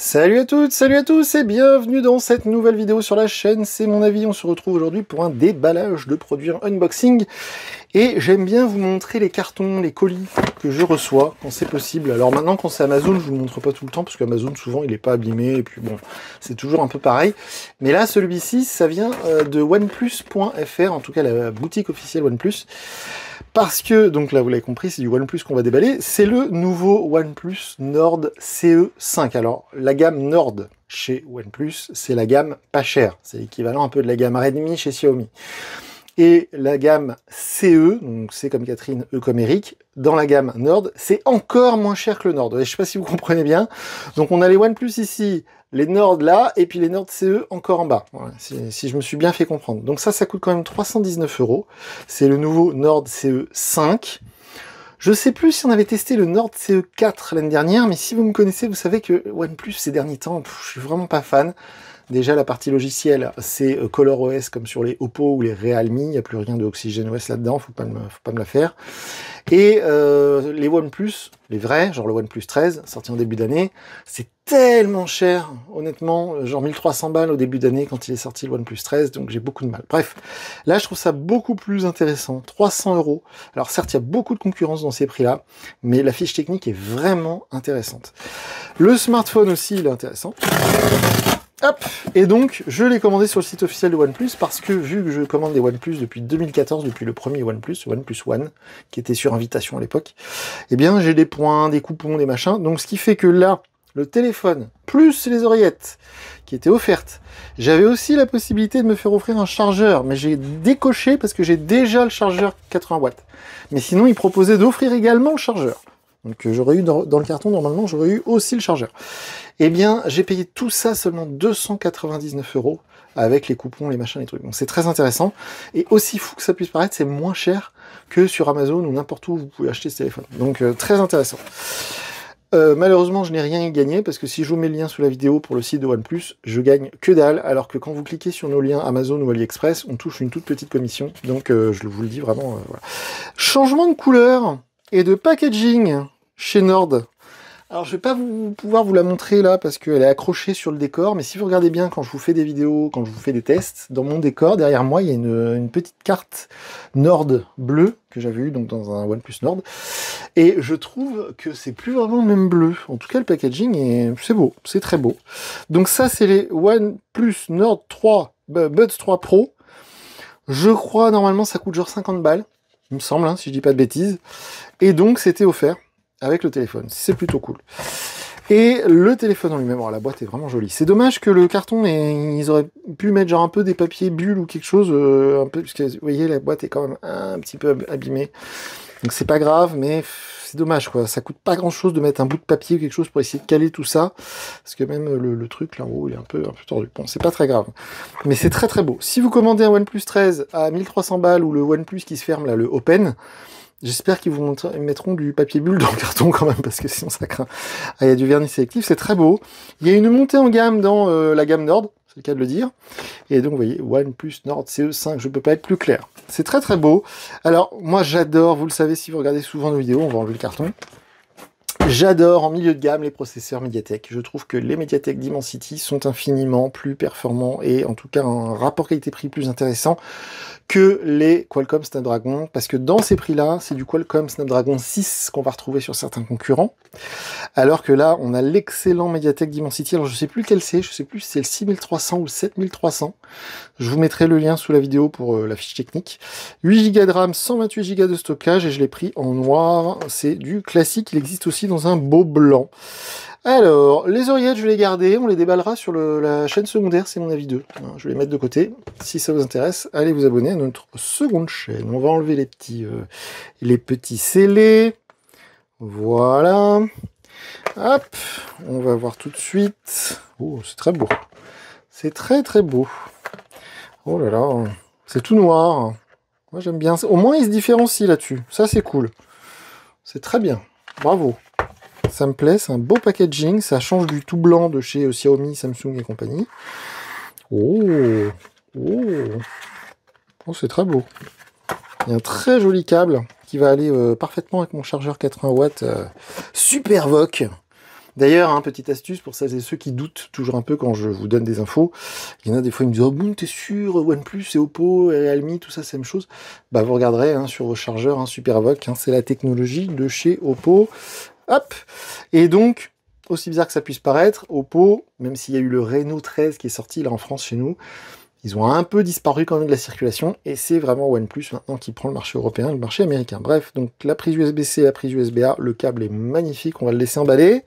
Salut à toutes, salut à tous et bienvenue dans cette nouvelle vidéo sur la chaîne. C'est mon avis, on se retrouve aujourd'hui pour un déballage de produits en unboxing. Et j'aime bien vous montrer les cartons, les colis que je reçois quand c'est possible. Alors maintenant quand c'est Amazon, je vous le montre pas tout le temps parce qu'Amazon souvent il est pas abîmé et puis bon, c'est toujours un peu pareil. Mais là celui-ci, ça vient de oneplus.fr, en tout cas la boutique officielle OnePlus. Parce que, donc là vous l'avez compris, c'est du OnePlus qu'on va déballer, c'est le nouveau OnePlus Nord CE5. Alors la gamme Nord chez OnePlus, c'est la gamme pas chère, c'est l'équivalent un peu de la gamme Redmi chez Xiaomi. Et la gamme CE, donc C comme Catherine, E comme Eric, dans la gamme Nord, c'est encore moins cher que le Nord. Et je sais pas si vous comprenez bien. Donc on a les OnePlus ici, les Nord là, et puis les Nord CE encore en bas. Voilà, si je me suis bien fait comprendre. Donc ça coûte quand même 319 €. C'est le nouveau Nord CE5. Je sais plus si on avait testé le Nord CE4 l'année dernière, mais si vous me connaissez, vous savez que OnePlus ces derniers temps, je suis vraiment pas fan. Déjà, la partie logicielle, c'est ColorOS comme sur les Oppo ou les Realme. Il n'y a plus rien de OxygenOS là-dedans, faut pas me la faire. Et les OnePlus, les vrais, genre le OnePlus 13, sorti en début d'année, c'est tellement cher, honnêtement, genre 1300 balles au début d'année quand il est sorti le OnePlus 13, donc j'ai beaucoup de mal. Bref, là je trouve ça beaucoup plus intéressant, 300 €. Alors certes, il y a beaucoup de concurrence dans ces prix-là, mais la fiche technique est vraiment intéressante. Le smartphone aussi, il est intéressant. Hop, et donc je l'ai commandé sur le site officiel de OnePlus parce que vu que je commande des OnePlus depuis 2014, depuis le premier OnePlus, OnePlus One, qui était sur invitation à l'époque, eh bien j'ai des points, des coupons, des machins, donc ce qui fait que là, le téléphone, plus les oreillettes qui étaient offertes, j'avais aussi la possibilité de me faire offrir un chargeur, mais j'ai décoché parce que j'ai déjà le chargeur 80 watts. Mais sinon, il proposait d'offrir également le chargeur. Donc j'aurais eu dans le carton, normalement, j'aurais eu aussi le chargeur. Eh bien, j'ai payé tout ça seulement 299 € avec les coupons, les machins, les trucs. Donc c'est très intéressant. Et aussi fou que ça puisse paraître, c'est moins cher que sur Amazon ou n'importe où vous pouvez acheter ce téléphone. Donc très intéressant. Malheureusement, je n'ai rien y gagné parce que si je vous mets le lien sous la vidéo pour le site de OnePlus, je gagne que dalle, alors que quand vous cliquez sur nos liens Amazon ou AliExpress, on touche une toute petite commission. Donc je vous le dis vraiment, voilà. Changement de couleur et de packaging chez Nord. Alors je vais pas pouvoir vous la montrer là parce qu'elle est accrochée sur le décor, mais si vous regardez bien quand je vous fais des vidéos, quand je vous fais des tests, dans mon décor, derrière moi, il y a une petite carte Nord bleue que j'avais eu donc dans un OnePlus Nord, et je trouve que c'est plus vraiment le même bleu. En tout cas, le packaging c'est beau, c'est très beau. Donc ça, c'est les OnePlus Nord 3 Buds 3 Pro. Je crois normalement ça coûte genre 50 balles, il me semble, hein, si je dis pas de bêtises. Et donc c'était offert avec le téléphone, c'est plutôt cool. Et le téléphone en lui-même, alors la boîte est vraiment jolie. C'est dommage que le carton, ils auraient pu mettre genre un peu des papiers bulles ou quelque chose, un peu, parce que vous voyez, la boîte est quand même un petit peu abîmée. Donc c'est pas grave, mais c'est dommage quoi. Ça coûte pas grand-chose de mettre un bout de papier ou quelque chose pour essayer de caler tout ça, parce que même le truc là en haut, il est un peu tordu. Bon, c'est pas très grave, mais c'est très très beau. Si vous commandez un OnePlus 13 à 1300 balles ou le OnePlus qui se ferme là, le Open, j'espère qu'ils vous mettront du papier bulle dans le carton quand même, parce que sinon ça craint. Ah, il y a du vernis sélectif, c'est très beau. Il y a une montée en gamme dans la gamme Nord, c'est le cas de le dire. Et donc vous voyez, OnePlus Nord CE5, je peux pas être plus clair. C'est très très beau. Alors moi j'adore, vous le savez si vous regardez souvent nos vidéos, on va enlever le carton. J'adore en milieu de gamme les processeurs Mediatek. Je trouve que les Mediatek Dimensity sont infiniment plus performants et en tout cas un rapport qualité-prix plus intéressant que les Qualcomm Snapdragon, parce que dans ces prix-là, c'est du Qualcomm Snapdragon 6 qu'on va retrouver sur certains concurrents, alors que là, on a l'excellent Mediatek Dimensity, alors je sais plus lequel c'est, je sais plus si c'est le 6300 ou le 7300, je vous mettrai le lien sous la vidéo pour la fiche technique. 8 Go de RAM, 128 Go de stockage, et je l'ai pris en noir, c'est du classique, il existe aussi dans un beau blanc. Alors, les oreillettes, je vais les garder, on les déballera sur la chaîne secondaire, c'est mon avis 2. Je vais les mettre de côté. Si ça vous intéresse, allez vous abonner à notre seconde chaîne. On va enlever les petits scellés. Voilà. Hop, on va voir tout de suite. Oh, c'est très beau. C'est très très beau. Oh là là, c'est tout noir. Moi j'aime bien. Au moins il se différencie là-dessus. Ça c'est cool. C'est très bien. Bravo. Ça me plaît, c'est un beau packaging, ça change du tout blanc de chez Xiaomi, Samsung et compagnie. Oh, oh, oh c'est très beau. Il y a un très joli câble qui va aller parfaitement avec mon chargeur 80 watts Supervoc. D'ailleurs, hein, petite astuce pour celles et ceux qui doutent toujours un peu quand je vous donne des infos, il y en a des fois qui me disent « Oh bon, t'es sûr, OnePlus et Oppo et Realme, tout ça c'est la même chose ?» Bah vous regarderez hein, sur vos chargeurs, hein, SuperVOOC, hein, c'est la technologie de chez Oppo. Hop. Et donc, aussi bizarre que ça puisse paraître, Oppo, même s'il y a eu le Reno 13 qui est sorti là en France chez nous, ils ont un peu disparu quand même de la circulation, et c'est vraiment OnePlus maintenant qui prend le marché européen et le marché américain. Bref, donc la prise USB-C, la prise USB-A, le câble est magnifique, on va le laisser emballer.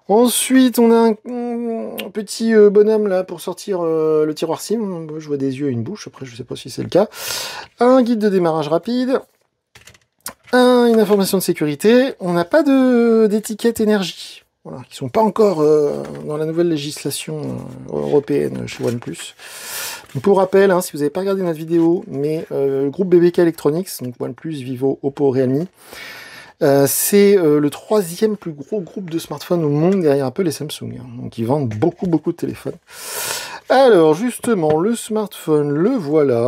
Ensuite, on a un petit bonhomme là pour sortir le tiroir SIM. Je vois des yeux et une bouche, après je sais pas si c'est le cas. Un guide de démarrage rapide. Une information de sécurité. On n'a pas d'étiquette énergie. Voilà, qui sont pas encore dans la nouvelle législation européenne chez OnePlus. Donc, pour rappel, hein, si vous n'avez pas regardé notre vidéo, mais le groupe BBK Electronics, donc OnePlus, Vivo, Oppo, Realme, c'est le 3e plus gros groupe de smartphones au monde derrière Apple et Samsung. Hein. Donc ils vendent beaucoup de téléphones. Alors justement, le smartphone, le voilà.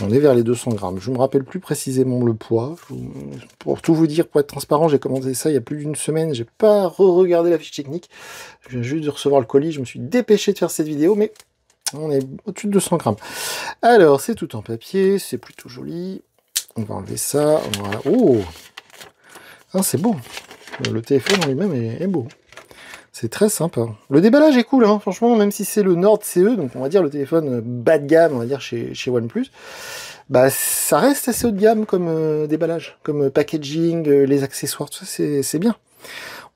On est vers les 200 grammes. Je ne me rappelle plus précisément le poids. Pour tout vous dire, pour être transparent, j'ai commandé ça il y a plus d'une semaine. J'ai pas regardé la fiche technique. Je viens juste de recevoir le colis. Je me suis dépêché de faire cette vidéo, mais on est au-dessus de 200 grammes. Alors, c'est tout en papier. C'est plutôt joli. On va enlever ça. Voilà. Oh, ah, c'est beau. Le téléphone en lui-même est beau. C'est très sympa. Le déballage est cool, hein, franchement, même si c'est le Nord CE, donc on va dire le téléphone bas de gamme, on va dire chez OnePlus, bah ça reste assez haut de gamme comme déballage, comme packaging, les accessoires, tout ça, c'est bien.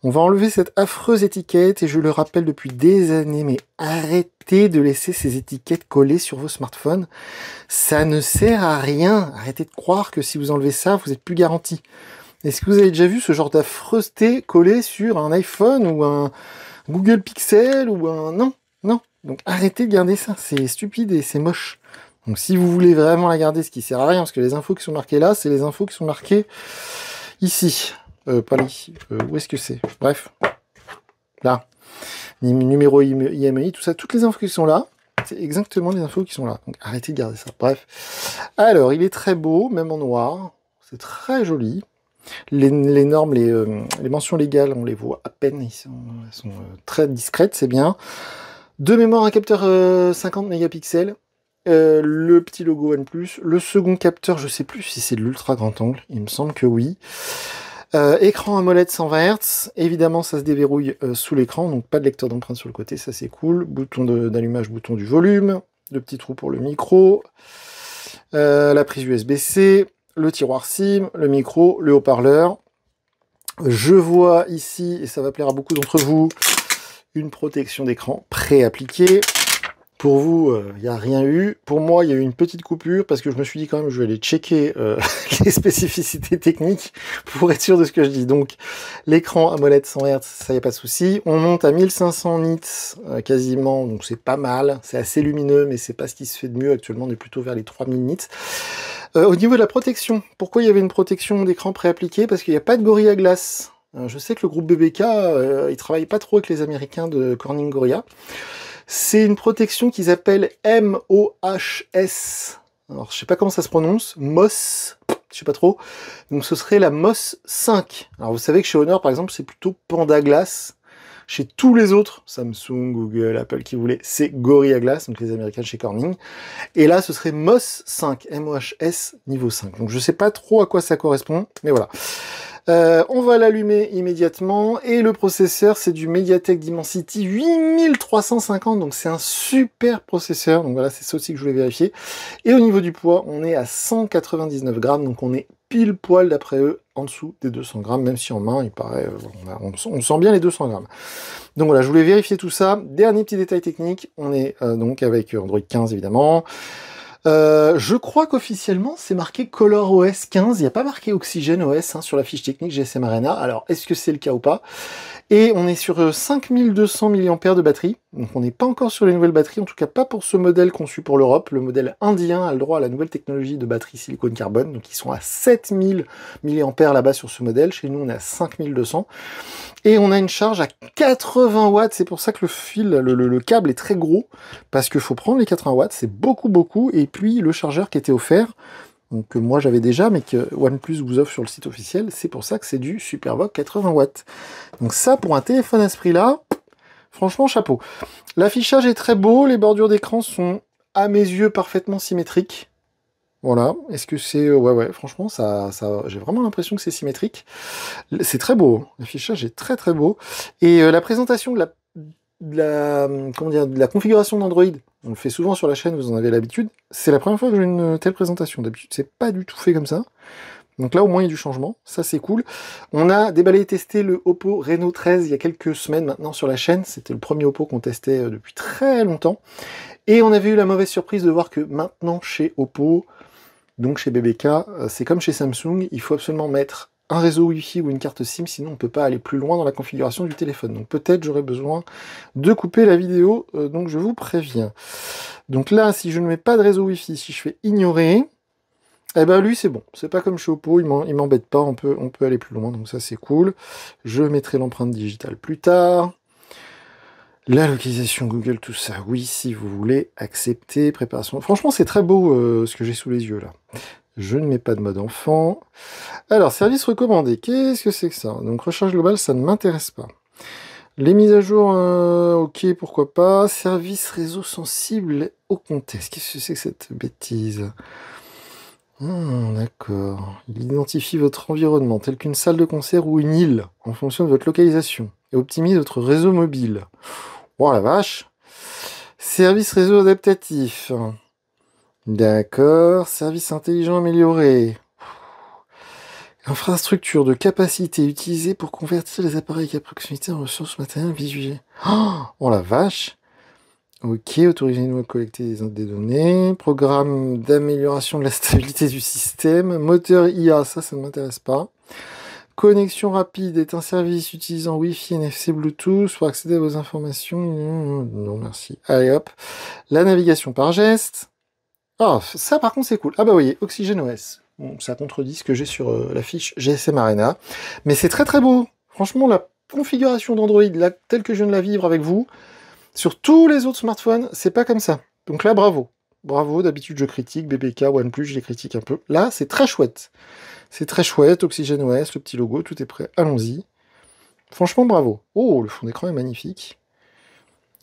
On va enlever cette affreuse étiquette, et je le rappelle depuis des années, mais arrêtez de laisser ces étiquettes collées sur vos smartphones. Ça ne sert à rien. Arrêtez de croire que si vous enlevez ça, vous n'êtes plus garanti. Est-ce que vous avez déjà vu ce genre d'affreusté collé sur un iPhone ou un Google Pixel ou un... Non, non. Donc arrêtez de garder ça, c'est stupide et c'est moche. Donc si vous voulez vraiment la garder, ce qui sert à rien, parce que les infos qui sont marquées là, c'est les infos qui sont marquées ici. Pas là, ici. Où est-ce que c'est? Bref. Là. Numéro IMEI, tout ça, toutes les infos qui sont là, c'est exactement les infos qui sont là. Donc arrêtez de garder ça. Bref. Alors, il est très beau, même en noir. C'est très joli. Les normes, les mentions légales, on les voit à peine, elles sont très discrètes, c'est bien. De mémoire, un capteur 50 mégapixels, le petit logo OnePlus, le second capteur, je sais plus si c'est de l'ultra grand angle, il me semble que oui. Écran AMOLED 120 Hz, évidemment ça se déverrouille sous l'écran, donc pas de lecteur d'empreinte sur le côté, ça c'est cool. Bouton d'allumage, bouton du volume, le petit trou pour le micro, la prise USB-C, le tiroir SIM, le micro, le haut-parleur. Je vois ici, et ça va plaire à beaucoup d'entre vous, une protection d'écran pré-appliquée. Pour vous, il n'y a rien eu. Pour moi, il y a eu une petite coupure parce que je me suis dit quand même, je vais aller checker les spécificités techniques pour être sûr de ce que je dis. Donc, l'écran AMOLED 100 Hz, ça y a pas de souci. On monte à 1500 nits quasiment, donc c'est pas mal. C'est assez lumineux, mais c'est pas ce qui se fait de mieux actuellement. On est plutôt vers les 3000 nits. Au niveau de la protection, pourquoi il y avait une protection d'écran préappliquée? Parce qu'il n'y a pas de Gorilla Glass. Je sais que le groupe BBK, il travaille pas trop avec les Américains de Corning Gorilla. C'est une protection qu'ils appellent MOHS. Alors, je sais pas comment ça se prononce. MOS, je sais pas trop. Donc, ce serait la MOS 5. Alors, vous savez que chez Honor, par exemple, c'est plutôt Panda Glass. Chez tous les autres, Samsung, Google, Apple, qui voulait, c'est Gorilla Glass, donc les Américains chez Corning. Et là, ce serait MOS 5, MOHS niveau 5. Donc, je sais pas trop à quoi ça correspond, mais voilà. On va l'allumer immédiatement, et le processeur, c'est du MediaTek Dimensity 8350, donc c'est un super processeur, donc voilà, c'est ça aussi que je voulais vérifier. Et au niveau du poids, on est à 199 grammes, donc on est pile poil, d'après eux, en dessous des 200 grammes, même si en main, il paraît, on sent bien les 200 grammes. Donc voilà, je voulais vérifier tout ça. Dernier petit détail technique, on est donc avec Android 15, évidemment. Je crois qu'officiellement c'est marqué ColorOS 15, il n'y a pas marqué OxygenOS hein, sur la fiche technique GSM Arena, alors est-ce que c'est le cas ou pas? Et on est sur 5200 mAh de batterie, donc on n'est pas encore sur les nouvelles batteries, en tout cas pas pour ce modèle conçu pour l'Europe. Le modèle indien a le droit à la nouvelle technologie de batterie silicone carbone, donc ils sont à 7000 mAh là-bas sur ce modèle, chez nous on est à 5200. Et on a une charge à 80 watts, c'est pour ça que le fil, le câble est très gros, parce qu'il faut prendre les 80 watts, c'est beaucoup, et puis le chargeur qui était offert, donc que moi j'avais déjà, mais que OnePlus vous offre sur le site officiel. C'est pour ça que c'est du Superbook 80 watts. Donc ça, pour un téléphone à ce prix-là, franchement, chapeau. L'affichage est très beau, les bordures d'écran sont, à mes yeux, parfaitement symétriques. Voilà, est-ce que c'est... ouais, franchement, j'ai vraiment l'impression que c'est symétrique. C'est très beau, l'affichage est très très beau. Et la présentation comment dire, de la configuration d'Android, on le fait souvent sur la chaîne, vous en avez l'habitude, c'est la première fois que j'ai une telle présentation. D'habitude, c'est pas du tout fait comme ça. Donc là, au moins, il y a du changement, ça c'est cool. On a déballé et testé le Oppo Reno 13 il y a quelques semaines maintenant sur la chaîne. C'était le premier Oppo qu'on testait depuis très longtemps. Et on avait eu la mauvaise surprise de voir que maintenant, chez Oppo, donc chez BBK, c'est comme chez Samsung, il faut absolument mettre un réseau Wi-Fi ou une carte SIM, sinon on ne peut pas aller plus loin dans la configuration du téléphone. Donc peut-être j'aurai besoin de couper la vidéo, donc je vous préviens. Donc là, si je ne mets pas de réseau Wi-Fi, si je fais ignorer, eh ben lui c'est bon. C'est pas comme chez Oppo, il m'embête pas, on peut aller plus loin, donc ça c'est cool. Je mettrai l'empreinte digitale plus tard. La localisation Google, tout ça, oui, si vous voulez, accepter, préparation. Franchement, c'est très beau ce que j'ai sous les yeux, là. Je ne mets pas de mode enfant. Alors, service recommandé, qu'est-ce que c'est que ça? Donc, recharge globale, ça ne m'intéresse pas. Les mises à jour, ok, pourquoi pas. Service réseau sensible au contexte. Qu'est-ce que c'est que cette bêtise? D'accord. Il identifie votre environnement, tel qu'une salle de concert ou une île, en fonction de votre localisation, et optimise votre réseau mobile. Oh la vache. Service réseau adaptatif. D'accord. Service intelligent amélioré. Infrastructure de capacité utilisée pour convertir les appareils à proximité en ressources matérielles visuelles. Oh la vache. Ok, autorisez-nous à collecter des données. Programme d'amélioration de la stabilité du système. Moteur IA, ça ne m'intéresse pas. Connexion rapide est un service utilisant Wi-Fi, NFC, Bluetooth pour accéder à vos informations. Non, merci. Allez, hop. La navigation par geste. Ah, ça par contre c'est cool. Ah bah vous voyez, OxygenOS. Bon, ça contredit ce que j'ai sur la fiche GSM Arena. Mais c'est très très beau. Franchement, la configuration d'Android, telle que je viens de la vivre avec vous, sur tous les autres smartphones, c'est pas comme ça. Donc là, bravo. Bravo, d'habitude je critique BBK, OnePlus, je les critique un peu. Là, c'est très chouette. C'est très chouette, OxygenOS, le petit logo, tout est prêt, allons-y. Franchement, bravo. Oh, le fond d'écran est magnifique.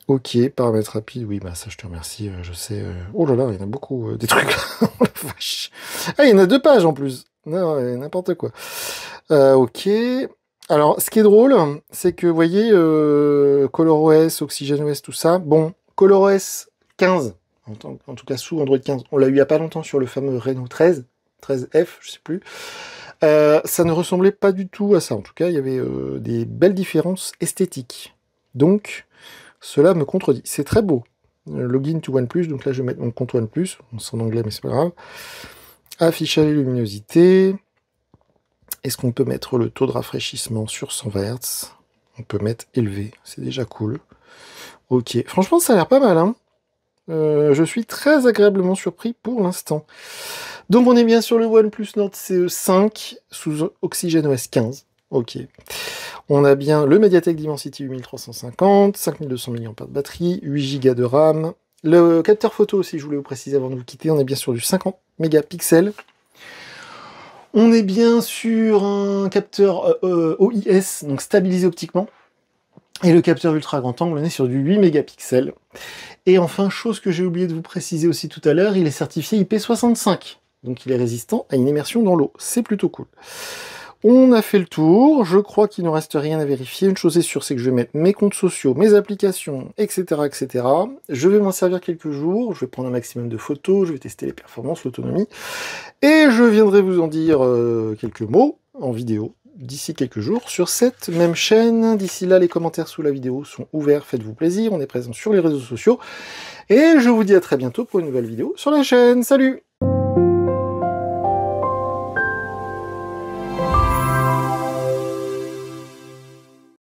Ok, paramètres rapides, oui, bah ça je te remercie, je sais. Oh là là, il y en a beaucoup, des trucs là. Oh la vache. Ah, il y en a 2 pages en plus. Non, n'importe quoi. Ok. Alors, ce qui est drôle, c'est que, vous voyez, ColorOS, OxygenOS, tout ça. Bon, ColorOS 15, en tout cas sous Android 15, on l'a eu il n'y a pas longtemps sur le fameux Reno 13. 13F, je sais plus. Ça ne ressemblait pas du tout à ça. En tout cas, il y avait des belles différences esthétiques. Donc, cela me contredit. C'est très beau. Login to OnePlus, donc là, je vais mettre mon compte OnePlus. C'est en anglais, mais c'est pas grave. Affichage et luminosité. Est-ce qu'on peut mettre le taux de rafraîchissement sur 120 Hz? On peut mettre élevé. C'est déjà cool. Ok. Franchement, ça a l'air pas mal, hein. Je suis très agréablement surpris pour l'instant. Donc on est bien sur le OnePlus Nord CE 5 sous OxygenOS 15. Ok. On a bien le Mediatek Dimensity 8350, 5200 mAh de batterie, 8 Go de RAM. Le capteur photo aussi, je voulais vous préciser avant de vous quitter, on est bien sur du 50 mégapixels. On est bien sur un capteur OIS, donc stabilisé optiquement. Et le capteur ultra grand angle, on est sur du 8 mégapixels. Et enfin, chose que j'ai oublié de vous préciser aussi tout à l'heure, il est certifié IP65. Donc il est résistant à une immersion dans l'eau. C'est plutôt cool. On a fait le tour. Je crois qu'il ne reste rien à vérifier. Une chose est sûre, c'est que je vais mettre mes comptes sociaux, mes applications, etc. etc. Je vais m'en servir quelques jours. Je vais prendre un maximum de photos. Je vais tester les performances, l'autonomie. Et je viendrai vous en dire quelques mots en vidéo d'ici quelques jours sur cette même chaîne. D'ici là, les commentaires sous la vidéo sont ouverts. Faites-vous plaisir. On est présent sur les réseaux sociaux. Et je vous dis à très bientôt pour une nouvelle vidéo sur la chaîne. Salut!